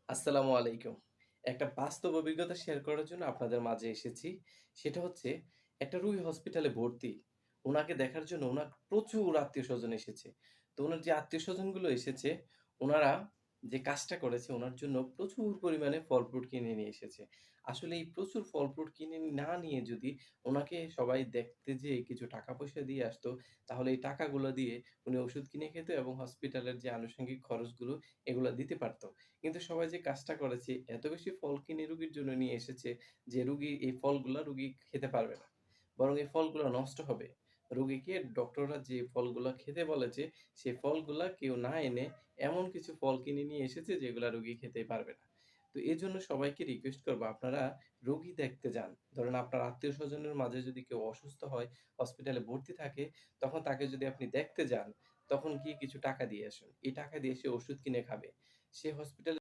আসসালামু আলাইকুম। একটা বাস্তব অভিজ্ঞতা শেয়ার করার জন্য আপনাদের মাঝে এসেছি। সেটা হচ্ছে একটা রোগী হসপিটালে ভর্তি। উনাকে দেখার জন্য উনার প্রচুর আত্মীয়স্বজন এসেছে। তো উনার যে আত্মীয়স্বজনগুলো এসেছে, উনারা যে কাজটা করেছে উনার জন্য প্রচুর পরিমাণে ফল-ফ্রুট কিনে নিয়ে এসেছে। আসলে এই প্রচুর ফল-ফ্রুট কিনে না নিয়ে যদি উনাকে সবাই দেখতে যেয়ে কিছু টাকা-পয়সা দিয়ে আসতো, তাহলে এই টাকাগুলো দিয়ে উনি ওষুধ কিনে খেত এবং হসপিটালের যে আনুষঙ্গিক খরচগুলো এগুলা দিতে পারত। কিন্তু সবাই যে কাজটা করেছে, এত বেশি ফল কিনে রুগীর জন্য নিয়ে এসেছে যে রুগী এই ফলগুলা রুগী খেতে পারবে না। বরং এই ফলগুলা নষ্ট হবে। রুগীকে ডক্টররা যে ফলগুলা খেতে বলেছে, সে ফলগুলা কেউ না এনে এমন কিছু ফল কিনে নিয়ে এসেছে যেগুলা রুগী খেতেই পারবে না। তো এজন্য সবাইকে রিকোয়েস্ট করব আপনারা রোগী দেখতে যান। ধরেন আপনার আত্মীয়স্বজনের মাঝে যদি কেউ অসুস্থ হয়, হসপিটালে ভর্তি থাকে, তখন তাকে যদি আপনি দেখতে যান, তখন গিয়ে কিছু টাকা দিয়ে আসুন। এই টাকা দিয়ে সে ওষুধ কিনে খাবে। সে হসপিটালে